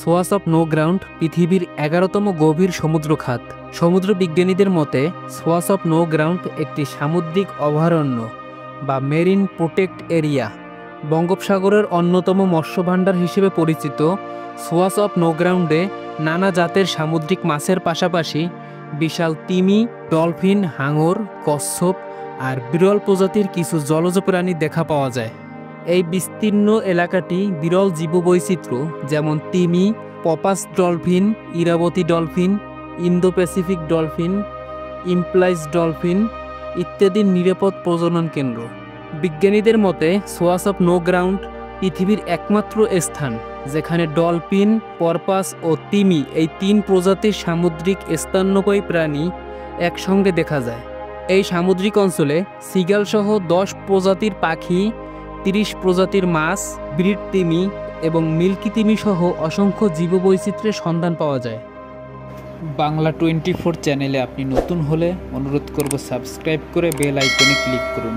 সোয়াস of no ground পৃথিবীর 11তম গভীর সমুদ্র খাত। সমুদ্র বিজ্ঞানীদের মতে সোয়াস অফ নো গ্রাউন্ড একটি সামুদ্রিক অভয়ারণ্য বা মেরিন প্রোটেক্ট এরিয়া। বঙ্গোপসাগরের অন্যতম মৎস্যভাণ্ডার হিসেবে পরিচিত সোয়াস অফ নো গ্রাউন্ডে নানা জাতের সামুদ্রিক মাছের পাশাপাশি বিশাল তিমি, ডলফিন, হাঙর, কচ্ছপ আর বিরল প্রজাতির কিছু জলজ প্রাণী দেখা পাওয়া যায়। এই বিস্তীর্ণ এলাকাটি বিরল জীববৈচিত্র্য যেমন তিমি, পপাস dolphin, Irrawaddy dolphin, Indo Pacific dolphin, ইমপ্লাইজ ডলফিন ইত্যাদির নিরাপদ প্রজনন কেন্দ্র। বিজ্ঞানীদের মতে সোয়াস অফ নো গ্রাউন্ড পৃথিবীর একমাত্র স্থান যেখানে ডলফিন, পরপাস ও তিমি এই 3 প্রজাতির সামুদ্রিক স্তন্যপায়ী প্রাণী একসঙ্গে দেখা যায়। এই সামুদ্রিক অঞ্চলে সিগাল সহ 10 প্রজাতির পাখি, 30 প্রজাতির মাছ, ব্রিড তিমি এবং মিল্কি তিমি সহ অসংখ্য জীববৈচিত্র্যের সন্ধান পাওয়া যায়। বাংলা 24 চ্যানেলে আপনি নতুন হলে অনুরোধ করব সাবস্ক্রাইব করে বেল আইকনে ক্লিক করুন।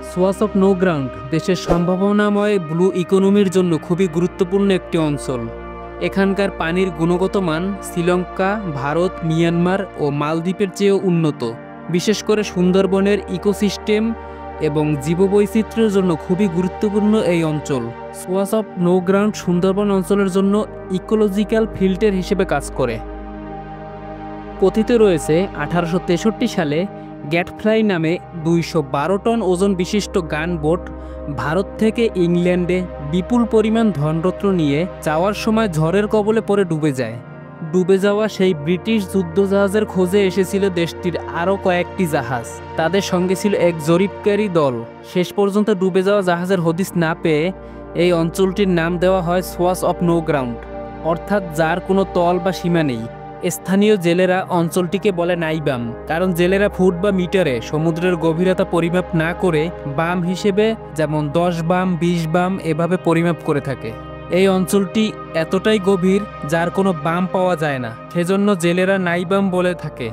সোয়াস অফ নো গ্রাউন্ড দেশের সম্ভাবনাময় ব্লু ইকোনমির জন্য খুবই গুরুত্বপূর্ণ একটি অঞ্চল। এখানকার পানির গুণগত মান শ্রীলঙ্কা, ভারত, মিয়ানমার ও মালদ্বীপের চেয়েও উন্নত। বিশেষ করে সুন্দরবনের ইকোসিস্টেম এবং জীববৈচিত্র্যের জন্য খুবই গুরুত্বপূর্ণ এই অঞ্চল। সোয়াস অফ নো গ্রাউন্ড সুন্দরবন অঞ্চলের জন্য ইকোলজিক্যাল ফিল্টার হিসেবে কাজ করে। কথিত রয়েছে 1863 সালে গ্যাটফ্লাই নামে 212 টন ওজন বিশিষ্ট গানবোট ভারত থেকে ইংল্যান্ডে বিপুল পরিমাণ ধনরত্ন নিয়ে যাওয়ার সময় ঝড়ের কবলে পড়ে ডুবে যায়। ডুবে যাওয়া সেই ব্রিটিশ যুদ্ধজাহাজের খোঁজে এসেছিল দেশটির আরও কয়েকটি জাহাজ। তাদের সঙ্গে ছিল এক জরিপকারী দল। শেষ পর্যন্ত ডুবে যাওয়া জাহাজের হদিস না পেয়ে এই অঞ্চলটির নাম দেওয়া হয় সোয়াস অফ নো গ্রাউন্ড, অর্থাৎ যার কোনো তল বা সীমা নেই। স্থানীয় জেলেরা অঞ্চলটিকে বলে নাইবাম, কারণ জেলেরা ফুট বা মিটারে সমুদ্রের গভীরতা পরিমাপ না করে বাম হিসেবে, যেমন 10 বাম, 20 বাম এভাবে পরিমাপ করে থাকে। এই অঞ্চলটি এতটাই গভীর যার কোনো বাম পাওয়া যায় না, সেজন্য জেলেরা নাইবাম বলে থাকে।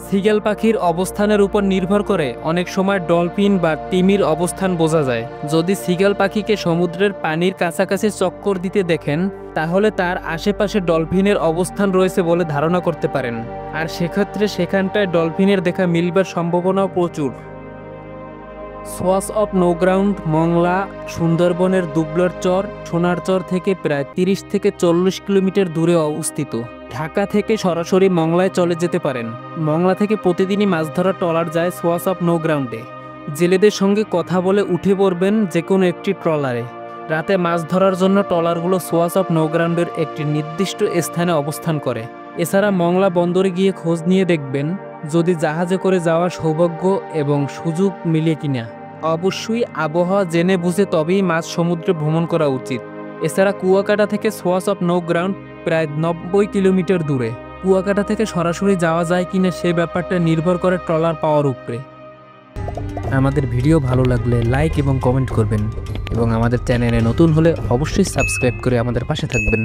সিগাল পাখির অবস্থানের উপর নির্ভর করে অনেক সময় ডলফিন বা তিমির অবস্থান বোঝা যায়। যদি সিগাল পাখিকে সমুদ্রের পানির কাছাকাছি চক্কর দিতে দেখেন তাহলে তার আশেপাশে ডলফিনের অবস্থান রয়েছে বলে ধারণা করতে পারেন, আর সেক্ষেত্রে সেখানটায় ডলফিনের দেখা মিলবার সম্ভাবনাও প্রচুর। সোয়াস অফ নো গ্রাউন্ড মংলা, সুন্দরবনের দুবলার চর, সোনার চর থেকে প্রায় 30 থেকে 40 কিলোমিটার দূরে অবস্থিত। ঢাকা থেকে সরাসরি মংলায় চলে যেতে পারেন। মংলা থেকে প্রতিদিনই মাছ ধরার ট্রলার যায় সোয়াস অফ নো গ্রাউন্ডে। জেলেদের সঙ্গে কথা বলে উঠে পড়বেন যে কোনো একটি ট্রলারে। রাতে মাছ ধরার জন্য ট্রলারগুলো সোয়াস অফ নো গ্রাউন্ডের একটি নির্দিষ্ট স্থানে অবস্থান করে। এছাড়া মংলা বন্দরে গিয়ে খোঁজ নিয়ে দেখবেন যদি জাহাজে করে যাওয়ার সৌভাগ্য এবং সুযোগ মিলে কিনা। অবশ্যই আবহাওয়া জেনে বুঝে তবেই মাঝ সমুদ্রে ভ্রমণ করা উচিত। এছাড়া কুয়াকাটা থেকে সোয়াস অফ নো গ্রাউন্ড প্রায় 90 কিলোমিটার দূরে। কুয়াকাটা থেকে সরাসরি যাওয়া যায় কিনা সে ব্যাপারটা নির্ভর করে ট্রলার পাওয়ার উপরে। আমাদের ভিডিও ভালো লাগলে লাইক এবং কমেন্ট করবেন এবং আমাদের চ্যানেলে নতুন হলে অবশ্যই সাবস্ক্রাইব করে আমাদের পাশে থাকবেন।